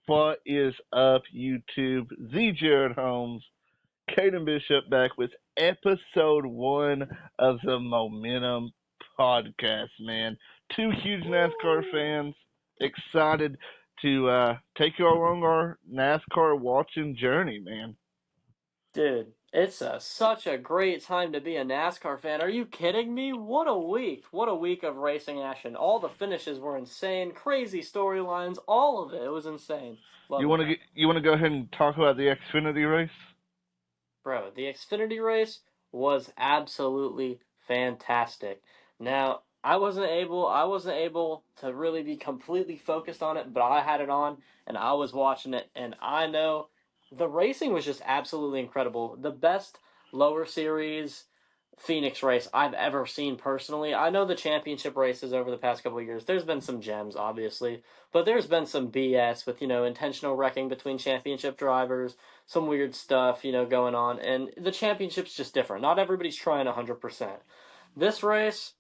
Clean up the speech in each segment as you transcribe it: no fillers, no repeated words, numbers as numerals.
What is up, YouTube? The Jared Holmes, Caden Bishop back with episode 1 of the Momentum Podcast, man. Two huge NASCAR fans, excited to take you along our NASCAR watching journey, man. Dude, it's such a great time to be a NASCAR fan. Are you kidding me? What a week. What a week of racing action. All the finishes were insane. Crazy storylines. All of it. It was insane. You Love want it. to go ahead and talk about the Xfinity race? Bro, the Xfinity race was absolutely fantastic. Now, I wasn't able to really be completely focused on it, but I had it on and I was watching it, and I know the racing was just absolutely incredible. The best lower series Phoenix race I've ever seen personally. I know the championship races over the past couple of years, there's been some gems, obviously, but there's been some BS with, intentional wrecking between championship drivers, some weird stuff, going on, and the championship's just different. Not everybody's trying 100%. This race,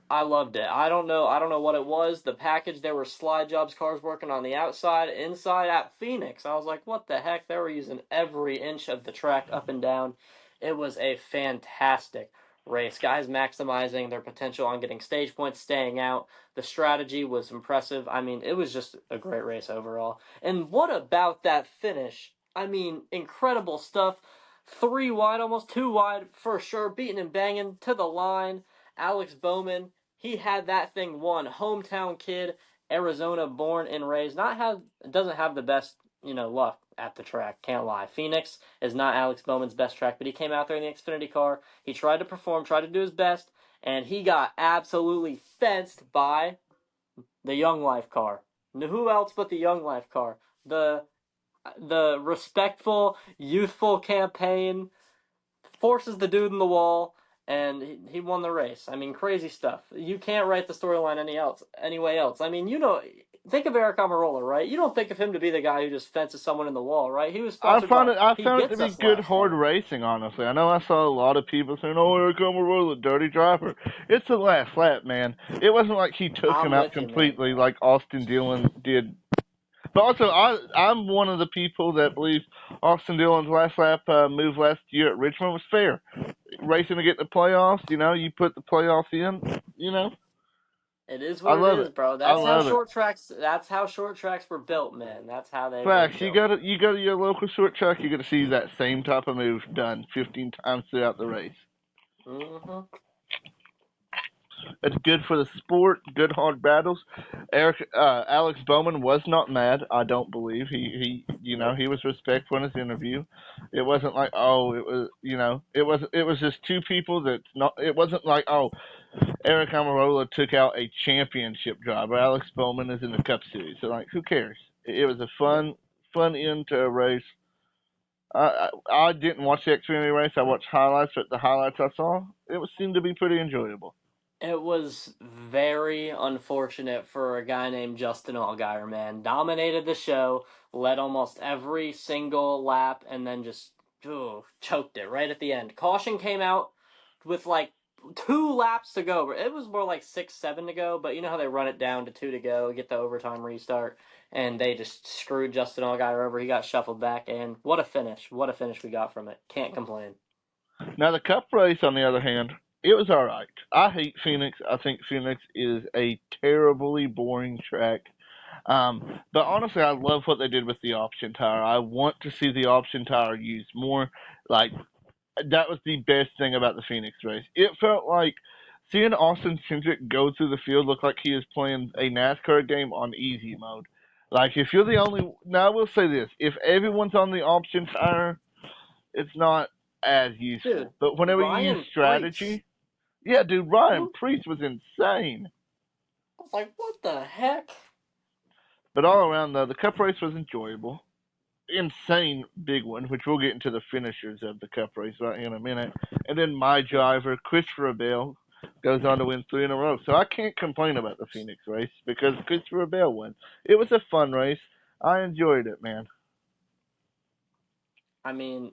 I loved it. I don't know what it was. The package, there were slide jobs, cars working on the outside, inside at Phoenix. I was like, what the heck? They were using every inch of the track up and down. It was a fantastic race. Guys maximizing their potential on getting stage points, staying out. The strategy was impressive. I mean, it was just a great race overall. And what about that finish? I mean, incredible stuff. 3 wide, almost 2 wide for sure, beating and banging to the line. Alex Bowman, he had that thing won. Hometown kid, Arizona born and raised. Doesn't have the best, luck at the track. Can't lie. Phoenix is not Alex Bowman's best track, but he came out there in the Xfinity car. He tried to perform, tried to do his best, and he got absolutely fenced by the Young Life car. Who else but the Young Life car? The respectful, youthful campaign forces the dude in the wall, and he won the race. I mean, crazy stuff. You can't write the storyline any way else. I mean, think of Eric Almirola, right? You don't think of him to be the guy who just fences someone in the wall, right? He was sponsored by. I He found it to gets be us good, last hard year. racing. Honestly, I know I saw a lot of people saying, "Oh, Eric Almirola, dirty driver." It's the last lap, man. It wasn't like he took him I'm out with you, man. completely like Austin Dillon did. But also, I'm one of the people that believes Austin Dillon's last lap move last year at Richmond was fair. Racing to get the playoffs, you put the playoffs in, It is I what it love is, it. bro. I That's how love it. short tracks. That's how short tracks were built, man. That's how they've been Facts. built. You go to your local short track, you're gonna see that same type of move done 15 times throughout the race. Mm-hmm. It's good for the sport. Good hard battles. Alex Bowman was not mad. I don't believe Nope. he was respectful in his interview. It wasn't like it was just two people that not. It wasn't like Eric Almirola took out a championship driver. Alex Bowman is in the Cup Series, so like who cares? It was a Yep. fun end to a race. I didn't watch the Xfinity race. I watched highlights, but the highlights I saw, seemed to be pretty enjoyable. It was very unfortunate for a guy named Justin Allgaier, man. Dominated the show, led almost every single lap, and then just choked it right at the end. Caution came out with like 2 laps to go. It was more like 6, 7 to go, but you know how they run it down to 2 to go, get the overtime restart, and they just screwed Justin Allgaier over. He got shuffled back, and what a finish. What a finish we got from it. Can't complain. Now the Cup race, on the other hand, it was all right. I hate Phoenix. I think Phoenix is a terribly boring track. But honestly, I love what they did with the option tire. I want to see the option tire used more. Like that was the best thing about the Phoenix race. It felt like seeing Austin Cindric go through the field looked like he was playing a NASCAR game on easy mode. Like if you're the only, now I will say this: if everyone's on the option tire, it's not as useful. Dude, But whenever you use Ryan Preece. strategy, yeah, dude, Ryan Who Priest was insane. I was like, what the heck? But all around, though, the Cup race was enjoyable. Insane big one, which we'll get into the finishers of the Cup race right here in a minute. And then my driver, Christopher Bell, goes on to win 3 in a row. So I can't complain about the Phoenix race because Christopher Bell won. It was a fun race. I enjoyed it, man. I mean,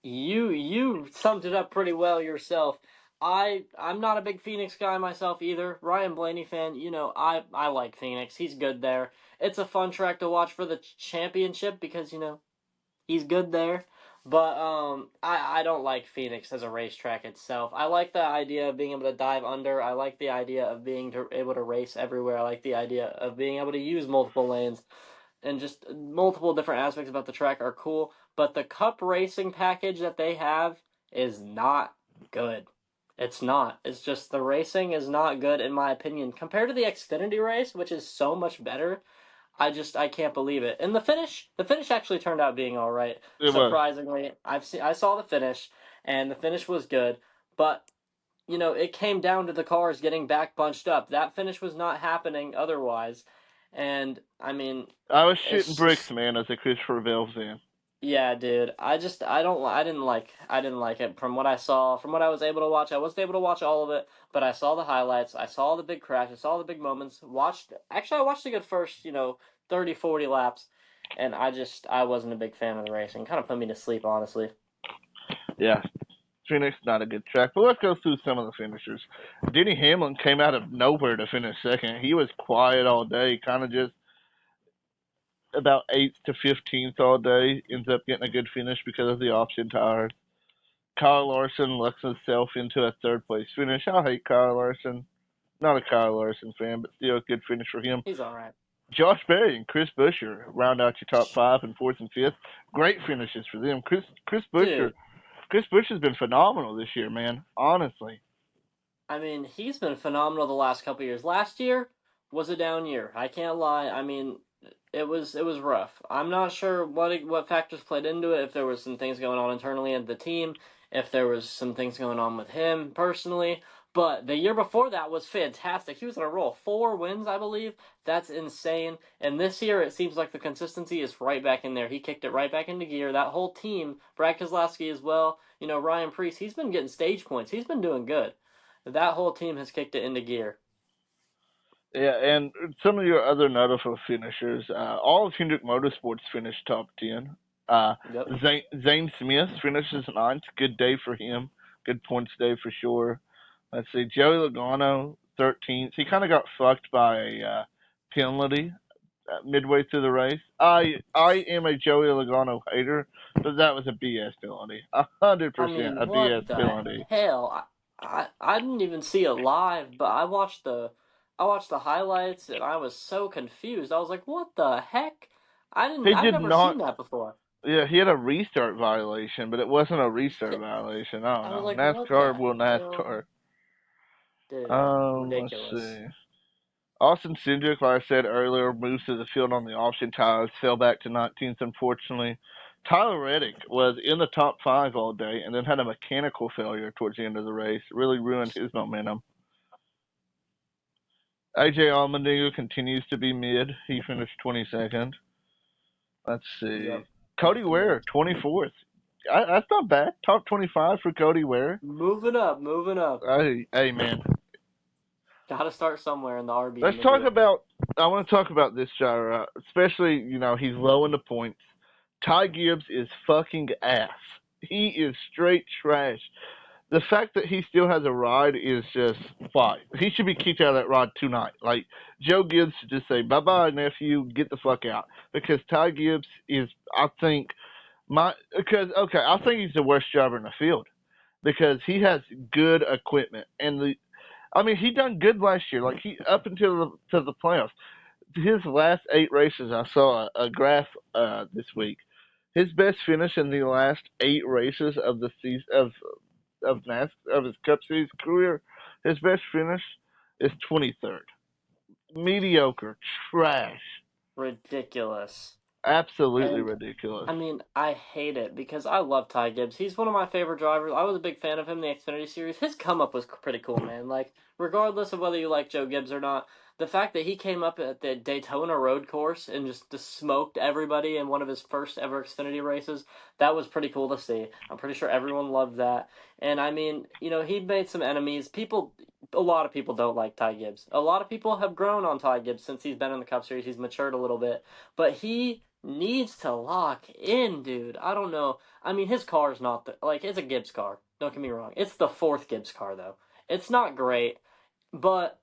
you summed it up pretty well yourself. I'm not a big Phoenix guy myself either. Ryan Blaney fan, I like Phoenix. He's good there. It's a fun track to watch for the championship because he's good there. But I don't like Phoenix as a racetrack itself. I like the idea of being able to dive under. I like the idea of being able to race everywhere. I like the idea of being able to use multiple lanes, and just multiple different aspects about the track are cool. But the Cup racing package that they have is not good. It's not. It's just the racing is not good in my opinion compared to the Xfinity race, which is so much better. I can't believe it. And the finish actually turned out being all right. It was. Surprisingly, I saw the finish, and the finish was good, but it came down to the cars getting back bunched up. That finish was not happening otherwise, and I mean, I was shooting it's bricks, just man, as a Christopher Bell fan. yeah, dude. I didn't like it from what I saw, from what I was able to watch. I wasn't able to watch all of it, but I saw the highlights. I saw the big crash. I saw the big moments. I watched a good first, 30, 40 laps, and I wasn't a big fan of the racing. Kind of put me to sleep, honestly. Yeah, Phoenix not a good track, but let's go through some of the finishers. Denny Hamlin came out of nowhere to finish second. He was quiet all day, kind of just about 8th to 15th all day. Ends up getting a good finish because of the option tires. Kyle Larson lucks himself into a third place finish. I hate Kyle Larson. Not a Kyle Larson fan, but still a good finish for him. He's all right. Josh Berry and Chris Buescher round out your top five and fourth and fifth. Great finishes for them. Chris Buescher Dude, Chris Buescher's been phenomenal this year, man. Honestly. I mean, he's been phenomenal the last couple years. Last year was a down year. I can't lie. I mean, it was rough. I'm not sure what factors played into it. If there was some things going on internally in the team, if there was some things going on with him personally. But the year before that was fantastic. He was on a roll, 4 wins, I believe. That's insane. And this year, it seems like the consistency is right back in there. He kicked it right back into gear. That whole team, Brad Keselowski as well. Ryan Preece, he's been getting stage points. He's been doing good. That whole team has kicked it into gear. Yeah, and some of your other notable finishers, all of Hendrick Motorsports finished top 10. Uh, Yep. Zane Smith finishes ninth. Good day for him. Good points day for sure. Let's see, Joey Logano, 13th. He kind of got fucked by a penalty midway through the race. I am a Joey Logano hater, but that was a BS penalty. I 100% mean, a what BS the penalty. hell? I didn't even see it live, but I watched the highlights and I was so confused. I was like, "What the heck? He I've did never seen not. that before." Yeah, he had a restart violation, but it wasn't a restart violation. I don't I was know. like, "What NASCAR the will hell, NASCAR. dude? Let's Ridiculous." see. Austin Cindric, like I said earlier, moves to the field on the option tires, fell back to 19th, unfortunately. Tyler Reddick was in the top five all day and then had a mechanical failure towards the end of the race. Really ruined his momentum. AJ Allmendinger continues to be mid. He finished 22nd. Let's see. Yep. Cody Yep. The Ware, mid. 24th. That's not bad. Top 25 for Cody Ware. Moving up, moving up. Hey, man. Got to start somewhere in the RB Let's talk midget. about. I want to talk about this gyro, especially he's low in the points. Ty Gibbs is fucking ass. He is straight trash. The fact that he still has a ride is just why he should be kicked out of that ride tonight. Like Joe Gibbs should just say bye bye nephew, get the fuck out because Ty Gibbs is I think I think he's the worst driver in the field because he has good equipment and he done good last year. Like he up until the playoffs, his last 8 races. I saw a graph this week. His best finish in the last 8 races of the season of his Cup Series career, his best finish is 23rd. Mediocre, trash, Ridiculous. absolutely And ridiculous. I mean, I hate it because I love Ty Gibbs. He's one of my favorite drivers. I was a big fan of him in the Xfinity Series. His come up was pretty cool, man. Like, regardless of whether you like Joe Gibbs or not, the fact that he came up at the Daytona road course and just smoked everybody in one of his first ever Xfinity races, that was pretty cool to see. I'm pretty sure everyone loved that. And I mean, he made some enemies. A lot of people don't like Ty Gibbs. A lot of people have grown on Ty Gibbs since he's been in the Cup Series. He's matured a little bit. But he needs to lock in, dude. I don't know. I mean, his car is not like it's a Gibbs car. Don't get me wrong. It's the 4th Gibbs car, though. It's not great, but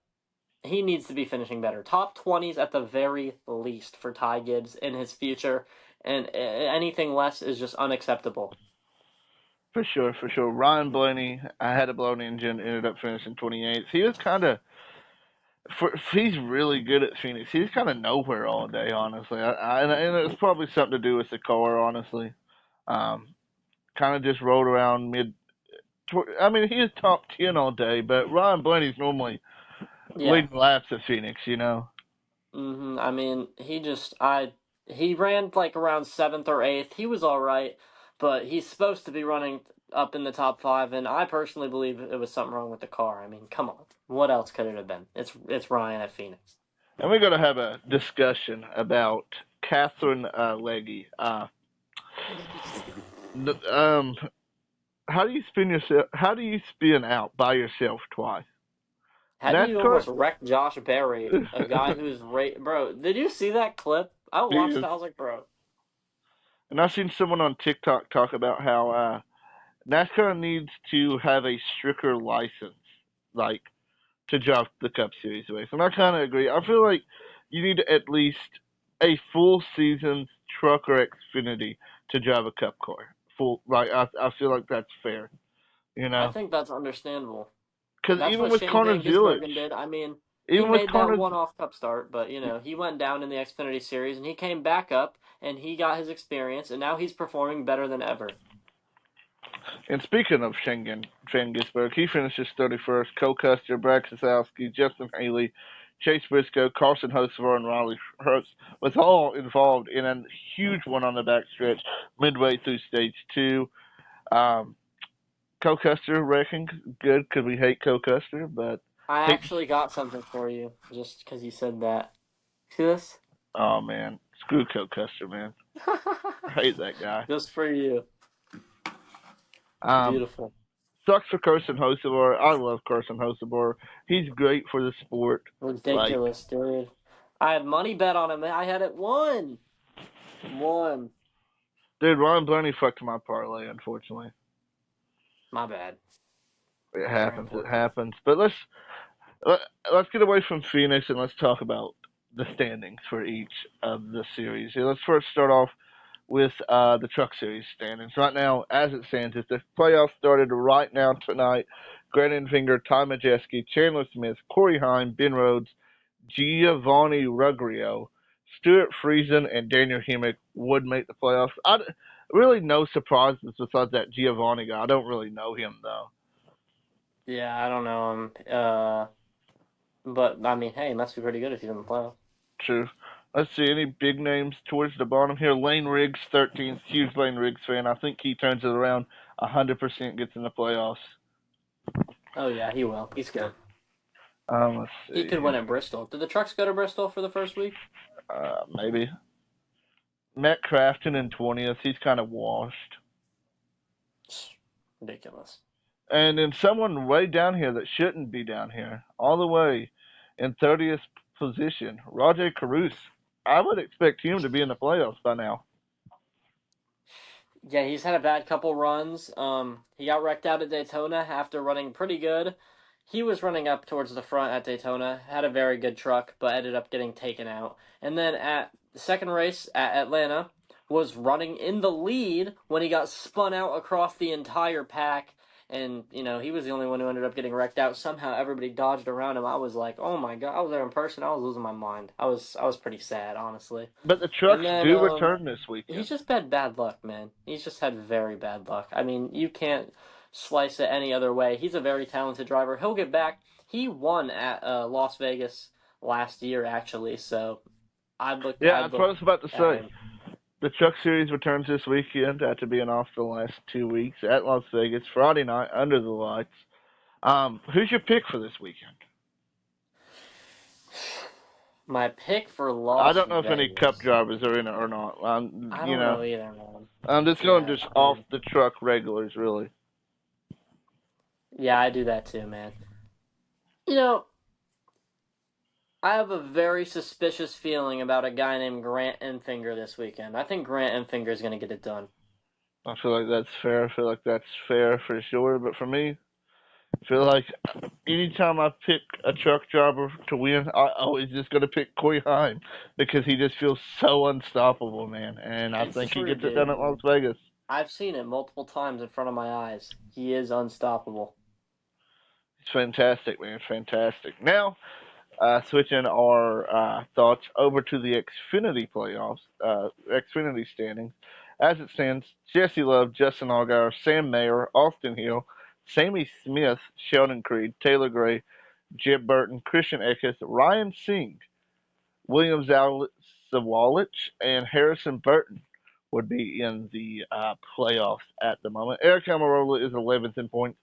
he needs to be finishing better. Top 20s at the very least for Ty Gibbs in his future, and anything less is just unacceptable. For sure, for sure. Ryan Blaney, I had a blown engine, ended up finishing 28th. He was kind of, he's really good at Phoenix. He's kind of nowhere all day, honestly. And it's probably something to do with the car, honestly. Um, Kind of just rolled around mid. I mean, he is top 10 all day, but Ryan Blaney's normally Yeah. leading laps at Phoenix, you know? I mean, he ran like around 7th or 8th. He was all right, but he's supposed to be running up in the top 5, and I personally believe it was something wrong with the car. I mean, come on, what else could it have been? It's Ryan at Phoenix. And we're going to have a discussion about Catherine Leggy. Um, how do you spin yourself? How do you spin out by yourself twice? How do you NASCAR. almost wreck Josh Berry, a guy who's bro? Did you see that clip? I watched it. I was like, bro. And I've seen someone on TikTok talk about how NASCAR needs to have a stricter license, like to drive the Cup Series race. And I kind of agree. I feel like you need at least a full season's truck or Xfinity to drive a Cup car. Full, like I feel like that's fair, you I know. think that's understandable. Because That's even what with Shane Connor Van Gisbergen Zillich, did. I mean, he even with made that Connor, one-off Cup start, but he went down in the Xfinity Series, and he came back up, and he got his experience, and now he's performing better than ever. and speaking of Schengen, Van Gisberg, he finishes 31st. Cole Custer, Brad Keselowski, Justin Haley, Chase Briscoe, Carson Hocevar, and Riley Herbst was all involved in a huge one on the backstretch midway through stage two. Um, Cole Custer wrecking good because we hate Cole Custer, but I hate. actually got something for you, just because you said that. See this? Oh man, screw Cole Custer, man. I hate that guy. Just for you. Um, Beautiful. Sucks for Carson Hocevar. I love Carson Hocevar. He's great for the sport. Like, Ridiculous, dude. I had money bet on him, and I had it won. Won. dude, Ron Blaney fucked my parlay, unfortunately. My bad. It Very happens. It unfortunate. happens. But let's get away from Phoenix and let's talk about the standings for each of the series. Here, let's first start off with the Truck Series standings. Right now, as it stands, if the playoffs started right now tonight, Grant Finger, Ty Majeski, Chandler Smith, Corey Heim, Ben Rhodes, Giovanni Ruggiero, Stuart Friesen, and Daniel Hemrick would make the playoffs. Really no surprises besides that Giovanni guy. I don't really know him though. Yeah, I don't know him. But I mean, hey, it must be pretty good if he's in the playoffs. True. Let's see any big names towards the bottom here. Lane Riggs, 13th, huge Lane Riggs fan. I think he turns it around 100%, gets in the playoffs. Oh yeah, he will. He's good. Let's He see. could win at Bristol. Did the Trucks go to Bristol for the first week? Maybe. Matt Crafton in 20th. He's kind of washed. Ridiculous. And then someone way down here that shouldn't be down here, all the way in 30th position, Rajay Caruth. I would expect him to be in the playoffs by now. Yeah, he's had a bad couple runs. He got wrecked out at Daytona after running pretty good. He was running up towards the front at Daytona, had a very good truck, but ended up getting taken out. And then at the second race at Atlanta, was running in the lead when he got spun out across the entire pack. And, he was the only one who ended up getting wrecked out. Somehow everybody dodged around him. I was like, oh my God. I was there in person. I was losing my mind. I was pretty sad, honestly. But the And trucks then, do return this weekend. he's just had bad luck, man. He's just had very bad luck. I mean, you can't slice it any other way. He's a very talented driver. He'll get back. He won at Las Vegas last year, actually. So Yeah, that's what I was about to at say. him. The Truck Series returns this weekend after being off the last 2 weeks at Las Vegas, Friday night under the lights. Who's your pick for this weekend? My pick for I Las don't know if any Cup Vegas. drivers are in it or not. I don't know either, man. I'm just going Yeah, just I off mean, the truck regulars, really. yeah, I do that too, man. You know, I have a very suspicious feeling about a guy named Grant Enfinger this weekend. I think Grant Enfinger is going to get it done. I feel like that's fair. I feel like that's fair for sure. But for me, I feel like anytime I pick a truck driver to win, I always just gonna pick Corey Heim because he just feels so unstoppable, man. And I It's think he true, gets it done dude. at Las Vegas. I've seen it multiple times in front of my eyes. He is unstoppable. It's fantastic, man. Fantastic. Now, switching our thoughts over to the Xfinity playoffs, Xfinity standings. As it stands, Jesse Love, Justin Allgaier, Sam Mayer, Austin Hill, Sammy Smith, Sheldon Creed, Taylor Gray, Jeb Burton, Christian Eckes, Ryan Singh, William Zawalich, and Harrison Burton would be in the playoffs at the moment. Eric Almirola is 11th in points,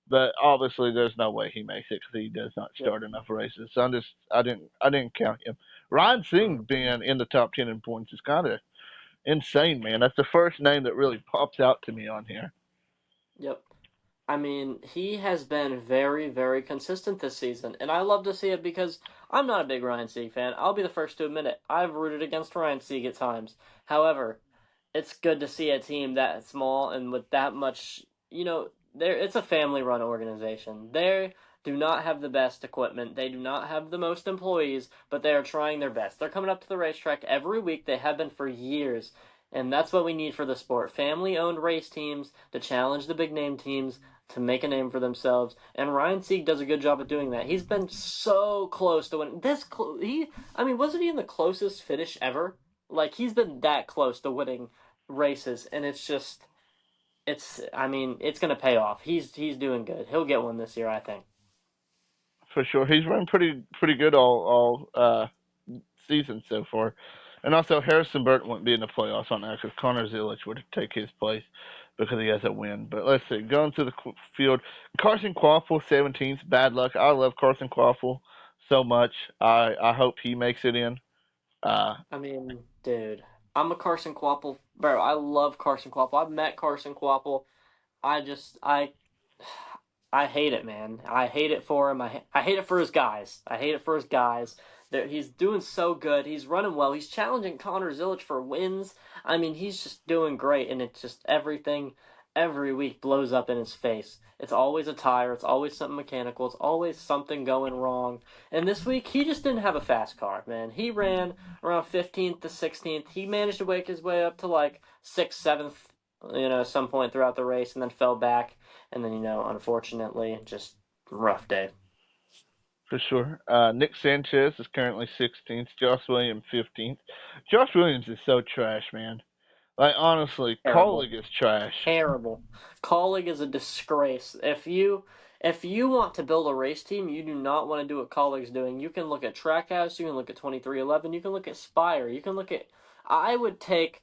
but obviously there's no way he makes it because he does not Yep. start enough races. So I didn't count him. Ryan Singh being in the top 10 in points is kind of insane, man. That's the first name that really pops out to me on here. Yep. I mean, he has been very, very consistent this season, and I love to see it because I'm not a big Ryan Sieg fan. I'll be the first to admit it. I've rooted against Ryan Sieg at times. However, it's good to see a team that small and with that much, it's a family-run organization. They do not have the best equipment. They do not have the most employees, but they are trying their best. They're coming up to the racetrack every week. They have been for years. And that's what we need for the sport. Family-owned race teams to challenge the big-name teams to make a name for themselves, and Ryan Sieg does a good job of doing that. He's been so close to winning. Wasn't he in the closest finish ever? Like, he's been that close to winning races, and it's gonna pay off. He's doing good. He'll get one this year, I think. For sure, he's run pretty good all season so far. And also, Harrison Burton wouldn't be in the playoffs on that because Connor Zilich would take his place because he has a win. But let's see, going to the field, Carson Quaffle, 17th, bad luck. I love Carson Quaffle so much. I hope he makes it in. Uh, I mean, dude, I'm a Carson Quapple bro. I love Carson Quapple. I've met Carson Quapple. I just I hate it, man. I hate it for him. I hate it for his guys. I hate it for his guys. He's doing so good. He's running well. He's challenging Connor Zilic for wins. I mean, he's just doing great, and it's just everything every week blows up in his face. It's always a tire. It's always something mechanical. It's always something going wrong. And this week, he just didn't have a fast car, man. He ran around 15th to 16th. He managed to make his way up to like 6th, 7th, some point throughout the race, and then fell back. And then, unfortunately, just rough day. for sure. Nick Sanchez is currently 16th. Josh Williams 15th. Josh Williams is so trash, man. Like honestly, Terrible. Colleague is trash. Terrible. Colleague is a disgrace. If you want to build a race team, you do not want to do what Colleague's doing. You can look at Trackhouse, you can look at 2311, you can look at Spire, you can look at I would take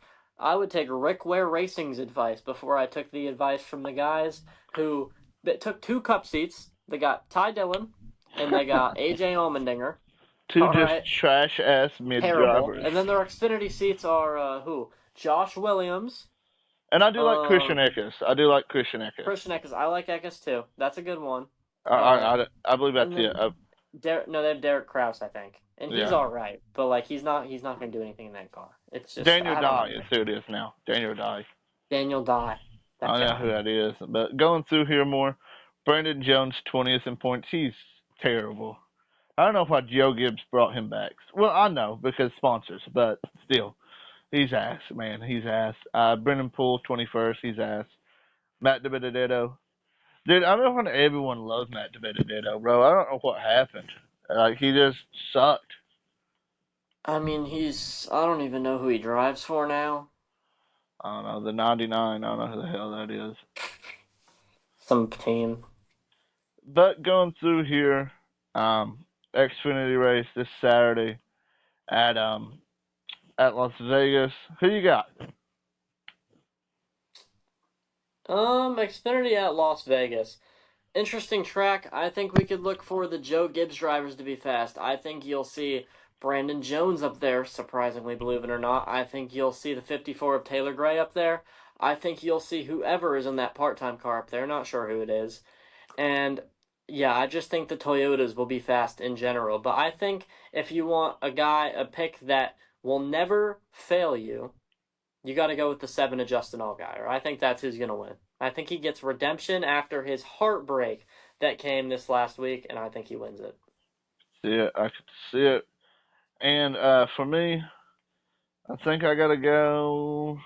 Rick Ware Racing's advice before I took the advice from the guys who that took 2 cup seats. They got Ty Dillon and they got AJ Allmendinger. Two All just right, trash ass mid terrible. drivers. And then their Xfinity seats are who? Josh Williams, And I do like Christian um, Eckes. I do like Christian Eckes. Christian Eckes. I like Eckes too. That's a good one. I Um, I, I believe that's and it. then no, they have Derek Kraus, I think, and he's Yeah. all right, but like he's not going to do anything in that car. It's just Daniel I don't Dye know. is who it is now. Daniel Dye. Daniel Dye, I that don't know guy. who that is. But going through here more, Brandon Jones 20th in points. He's terrible. I don't know why Joe Gibbs brought him back. Well, I know because sponsors, but still, he's ass, man. He's ass. Brendan Poole 21st. He's ass. Matt DiBenedetto. Dude, I don't know when everyone loves Matt DiBenedetto, bro. I don't know what happened. Like he just sucked. I mean, I don't even know who he drives for now. I don't know the 99. I don't know who the hell that is. Some team. But going through here, Xfinity race this Saturday at Las Vegas. Who you got? Xfinity at Las Vegas. Interesting track. I think we could look for the Joe Gibbs drivers to be fast. I think you'll see Brandon Jones up there, surprisingly, believe it or not. I think you'll see the 54 of Taylor Gray up there. I think you'll see whoever is in that part-time car up there. Not sure who it is. And yeah, I just think the Toyotas will be fast in general. But I think if you want a pick that will never fail you, you got to go with the 7 of Justin Allgaier. I think that's who's going to win. I think he gets redemption after his heartbreak that came this last week, and I think he wins it. See it. I could see it. And for me, I think I gotta go.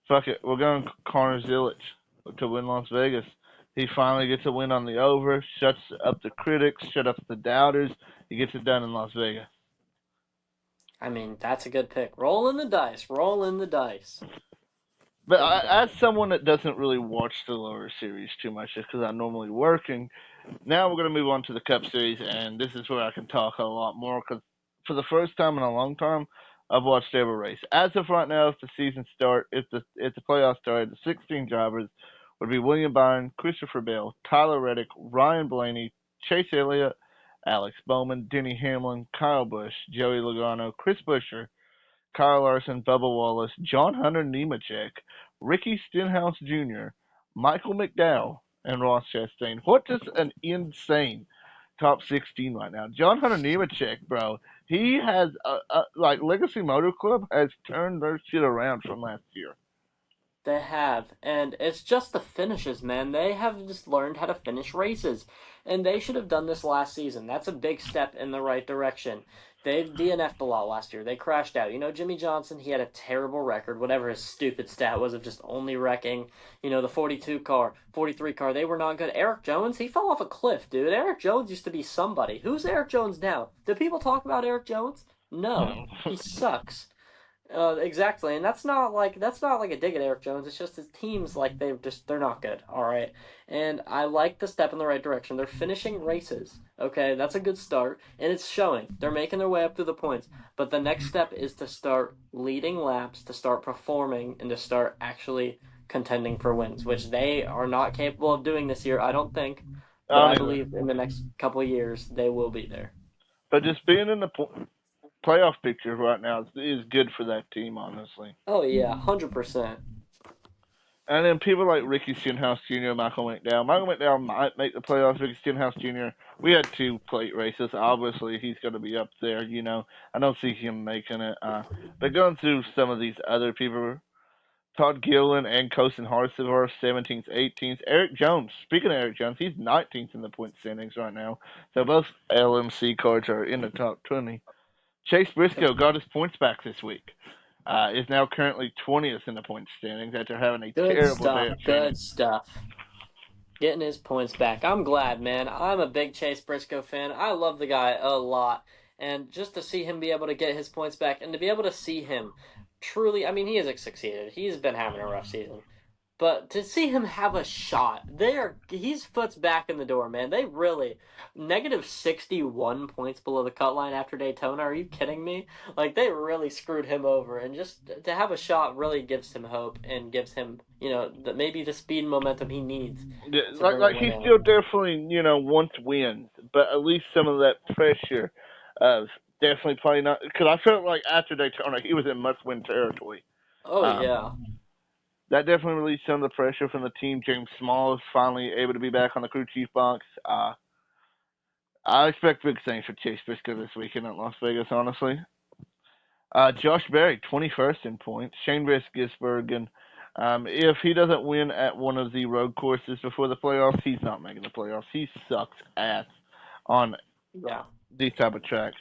Fuck it. We're going Connor Zilic to win Las Vegas. He finally gets a win on the over, shuts up the critics, shut up the doubters. He gets it done in Las Vegas. I mean, that's a good pick. Roll in the dice. Roll in the dice. But as someone that doesn't really watch the lower series too much, just because I'm normally working, now we're going to move on to the Cup Series, and this is where I can talk a lot more, because for the first time in a long time, I've watched every race. As of right now, if the season if the playoffs started, the 16 drivers would be William Byron, Christopher Bell, Tyler Reddick, Ryan Blaney, Chase Elliott, Alex Bowman, Denny Hamlin, Kyle Busch, Joey Logano, Chris Buescher, Kyle Larson, Bubba Wallace, John Hunter Nemechek, Ricky Stenhouse Jr., Michael McDowell, and Ross Chastain. What just an insane top 16 right now. John Hunter Nemechek, bro, he has, like, Legacy Motor Club has turned their shit around from last year. They have, and it's just the finishes, man. They have just learned how to finish races, and they should have done this last season. That's a big step in the right direction. They've DNF'd a lot last year. They crashed out. You know, Jimmy Johnson, he had a terrible record, whatever his stupid stat was of just only wrecking, you know, the 42 car, 43 car. They were not good. Eric Jones, he fell off a cliff, dude. Eric Jones used to be somebody. Who's Eric Jones now? Do people talk about Eric Jones? No. He sucks. Exactly, and that's not like a dig at Eric Jones. It's just his teams like they're not good. All right, and I like the step in the right direction. They're finishing races. Okay, that's a good start, and it's showing. They're making their way up through the points. But the next step is to start leading laps, to start performing, and to start actually contending for wins, which they are not capable of doing this year. I don't think, but I believe in the next couple of years they will be there. But just being in the playoff picture right now is good for that team, honestly. Oh yeah, 100%. And then people like Ricky Stenhouse Jr., Michael McDowell. Michael McDowell might make the playoffs. Ricky Stenhouse Jr., we had 2 plate races. Obviously, he's going to be up there, you know. I don't see him making it. But going through some of these other people, Todd Gilliland and Colson Hartzell are 17th, 18th. Eric Jones, speaking of Eric Jones, he's 19th in the point standings right now. So both LMC cards are in the top 20. Chase Briscoe got his points back this week. Is now currently 20th in the point standings after having a terrible day at training. Good stuff. Getting his points back. I'm glad, man. I'm a big Chase Briscoe fan. I love the guy a lot. And just to see him be able to get his points back and to be able to see him truly, I mean, he has succeeded. He's been having a rough season. But to see him have a shot, he's foot's back in the door, man. They really negative 61 points below the cut line after Daytona. Are you kidding me? Like they really screwed him over, and just to have a shot really gives him hope and gives him, you know, maybe the speed and momentum he needs. Yeah, like he still definitely, you know, wants wins, but at least some of that pressure of definitely playing up. Because I felt like after Daytona, he was in must-win territory. Oh yeah. That definitely released some of the pressure from the team. James Small is finally able to be back on the crew chief box. I expect big things for Chase Briscoe this weekend at Las Vegas, honestly. Josh Berry, 21st in points. Shane Gisbergen, if he doesn't win at one of the road courses before the playoffs, he's not making the playoffs. He sucks ass on these type of tracks.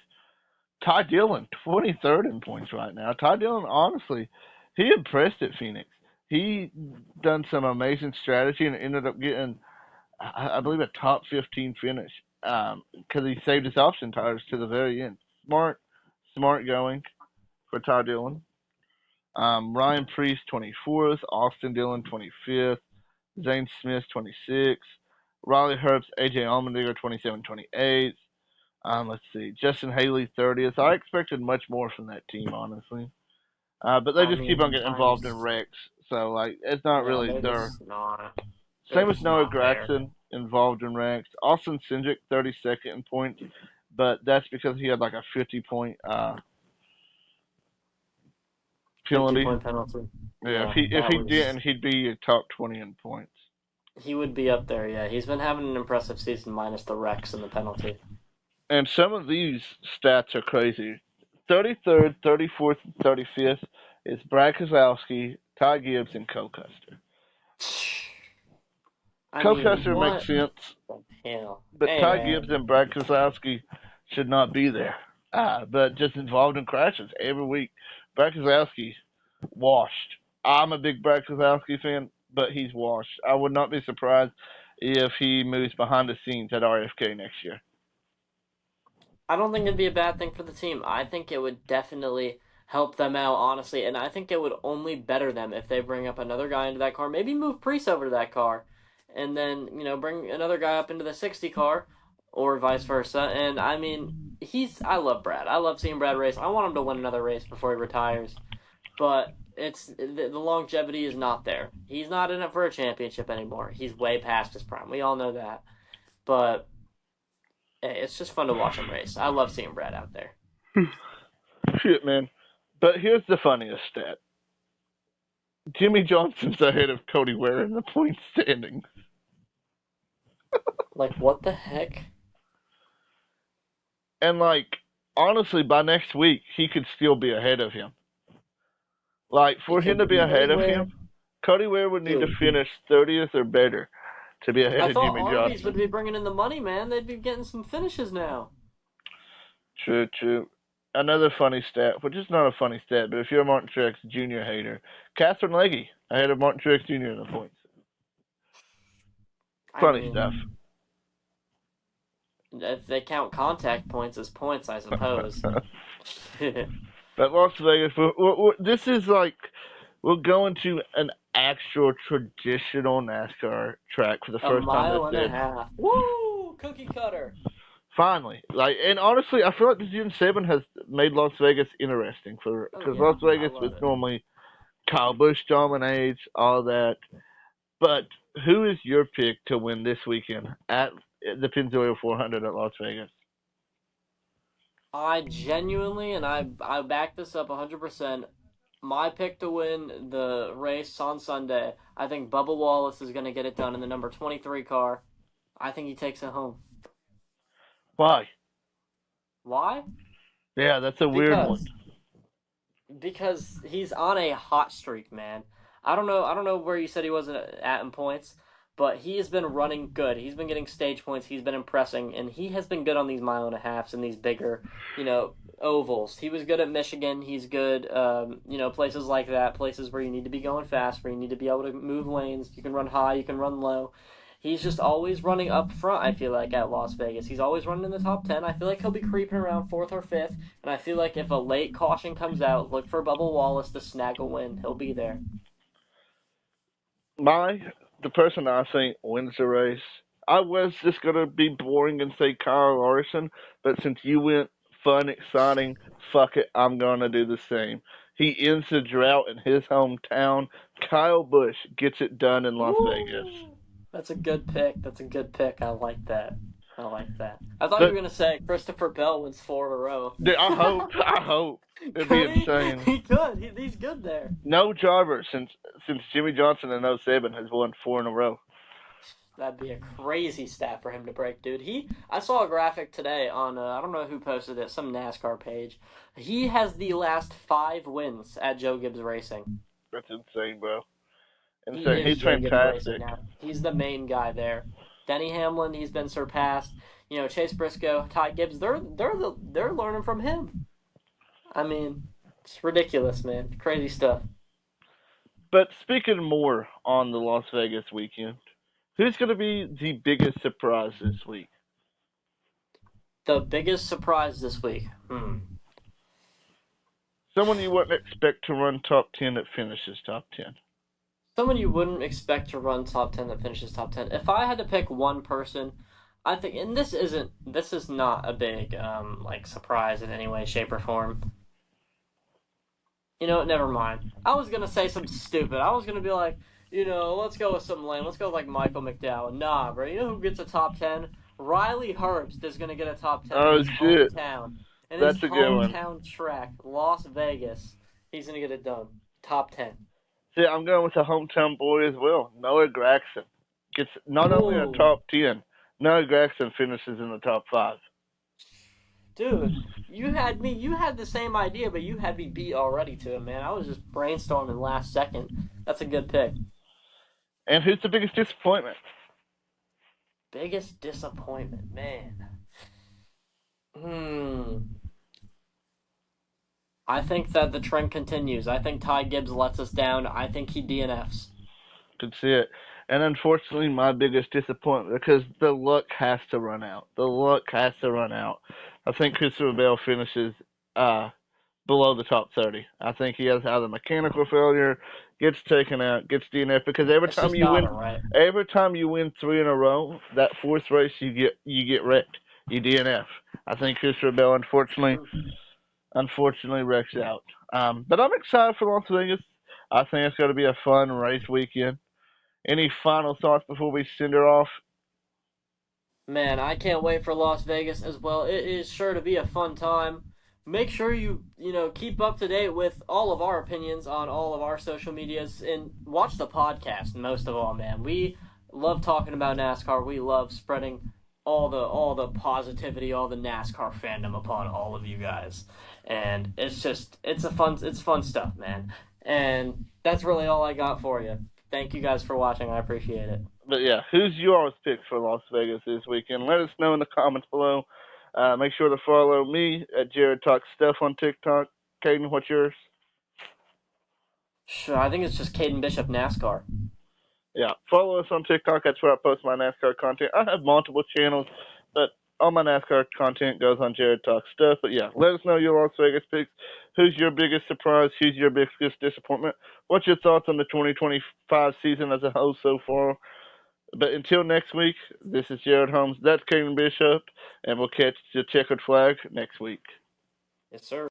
Ty Dillon, 23rd in points right now. Ty Dillon, honestly, he impressed at Phoenix. He done some amazing strategy and ended up getting, I believe, a top 15 finish because he saved his option tires to the very end. Smart going for Ty Dillon. Ryan Priest, 24th. Austin Dillon, 25th. Zane Smith, 26th. Riley Herbst, AJ Allmendinger, 27, 28th. Let's see. Justin Haley, 30th. I expected much more from that team, honestly. But they just keep on getting involved in wrecks. So, like, it's not really their... Same with Noah Gragson, involved in wrecks. Austin Cindric, 32nd in points. But that's because he had, like, a 50-point penalty. 50-point penalty. Yeah, if he didn't, he'd be a top 20 in points. He would be up there, yeah. He's been having an impressive season minus the wrecks and the penalty. And some of these stats are crazy. 33rd, 34th, and 35th is Brad Keselowski, Ty Gibbs, and Cole Custer. I Cole mean, Custer what makes sense, the hell? but Hey, Ty Gibbs man. and Brad Keselowski should not be there. But just involved in crashes every week. Brad Keselowski, washed. I'm a big Brad Keselowski fan, but he's washed. I would not be surprised if he moves behind the scenes at RFK next year. I don't think it'd be a bad thing for the team. I think it would definitely help them out, honestly, and I think it would only better them if they bring up another guy into that car. Maybe move Priest over to that car, and then bring another guy up into the 60 car, or vice versa. And I mean, I love Brad. I love seeing Brad race. I want him to win another race before he retires, but the longevity is not there. He's not in it for a championship anymore. He's way past his prime. We all know that, but it's just fun to watch him race. I love seeing Brad out there. Shit, man. But here's the funniest stat. Jimmy Johnson's ahead of Cody Ware in the point standings. Like, what the heck? And, honestly, by next week, he could still be ahead of him. For him to be ahead of him, Cody Ware would need to finish 30th or better to be ahead I of thought Jimmy Arby's Johnson. would be bringing in the money, man. They'd be getting some finishes now. True. Another funny stat, which is not a funny stat, but if you're a Martin Truex Jr. hater, Catherine Legge ahead of Martin Truex Jr. in the points. Funny stuff. If they count contact points as points, I suppose. But Las Vegas, this is we're going to an actual traditional NASCAR track for the first time A mile this and a year. half. Woo! Cookie cutter. Finally, and honestly, I feel like the Gen 7 has made Las Vegas interesting because Las Vegas was normally Kyle Busch dominates, all that. But who is your pick to win this weekend at the Pennzoil 400 at Las Vegas? I genuinely, and I back this up 100%. My pick to win the race on Sunday, I think Bubba Wallace is going to get it done in the number 23 car. I think he takes it home. Why? Why? Yeah, that's a weird one. Because he's on a hot streak, man. I don't know where you said he wasn't at in points, but he has been running good. He's been getting stage points. He's been impressing, and he has been good on these mile and a halves and these bigger, ovals. He was good at Michigan. He's good, places like that, places where you need to be going fast, where you need to be able to move lanes. You can run high, you can run low. He's just always running up front, I feel like, at Las Vegas. He's always running in the top 10. I feel like he'll be creeping around 4th or 5th, and I feel like if a late caution comes out, look for Bubba Wallace to snag a win. He'll be there. The person I think wins the race, I was just going to be boring and say Kyle Larson, but since you went fun, exciting, fuck it, I'm going to do the same. He ends the drought in his hometown. Kyle Busch gets it done in Las Vegas. That's a good pick. I like that. I thought you were going to say Christopher Bell wins 4 in a row. Dude, I hope. It'd be insane. He could. He's good there. No driver since Jimmy Johnson in 07 has won 4 in a row. That'd be a crazy stat for him to break, dude. I saw a graphic today on, I don't know who posted it, some NASCAR page. He has the last 5 wins at Joe Gibbs Racing. That's insane, bro. Insane. He's fantastic. He's the main guy there. Denny Hamlin, he's been surpassed. Chase Briscoe, Ty Gibbs, they're learning from him. I mean, it's ridiculous, man. Crazy stuff. But speaking more on the Las Vegas weekend, who's going to be the biggest surprise this week? The biggest surprise this week? Someone you wouldn't expect to run top 10 that finishes top 10. Someone you wouldn't expect to run top 10 that finishes top 10. If I had to pick one person, I think, and this is not a big, surprise in any way, shape, or form. Never mind. I was going to say something stupid. I was going to be like, let's go with something lame. Let's go with, Michael McDowell. Nah, bro. You know who gets a top 10? Riley Herbst is going to get a top 10 in his hometown. In his hometown track, Las Vegas. He's going to get it done. Top 10. See, I'm going with a hometown boy as well. Noah Gragson gets not only a top 10, Noah Gragson finishes in the top 5. Dude, you had the same idea, but you had me beat already to it, man. I was just brainstorming last second. That's a good pick. And who's the biggest disappointment? Biggest disappointment, man. Hmm. I think that the trend continues. I think Ty Gibbs lets us down. I think he DNFs. Could see it. And unfortunately, my biggest disappointment, because the luck has to run out. The luck has to run out. I think Christopher Bell finishes uh, below the top 30. I think he has either mechanical failure, gets taken out, gets DNF, because It's just gotta, right? every time you win three in a row, that fourth race you get wrecked. You DNF. I think Christopher Bell unfortunately wrecks out. But I'm excited for Las Vegas. I think it's going to be a fun race weekend. Any final thoughts before we send her off? Man, I can't wait for Las Vegas as well. It is sure to be a fun time. Make sure you keep up to date with all of our opinions on all of our social medias and watch the podcast most of all, man. We love talking about NASCAR. We love spreading all the positivity, all the NASCAR fandom upon all of you guys. And it's fun stuff, man. And that's really all I got for you. Thank you guys for watching. I appreciate it. But yeah, who's yours pick for Las Vegas this weekend? Let us know in the comments below. Make sure to follow me at Jared Talks Stuff on TikTok. Caden, what's yours? Sure, I think it's just Caden Bishop NASCAR. Yeah, follow us on TikTok. That's where I post my NASCAR content. I have multiple channels, but all my NASCAR content goes on Jared Talks Stuff. But yeah, let us know your Las Vegas picks. Who's your biggest surprise? Who's your biggest disappointment? What's your thoughts on the 2025 season as a whole so far? But until next week, this is Jared Holmes. That's Caden Bishop, and we'll catch the checkered flag next week. Yes, sir.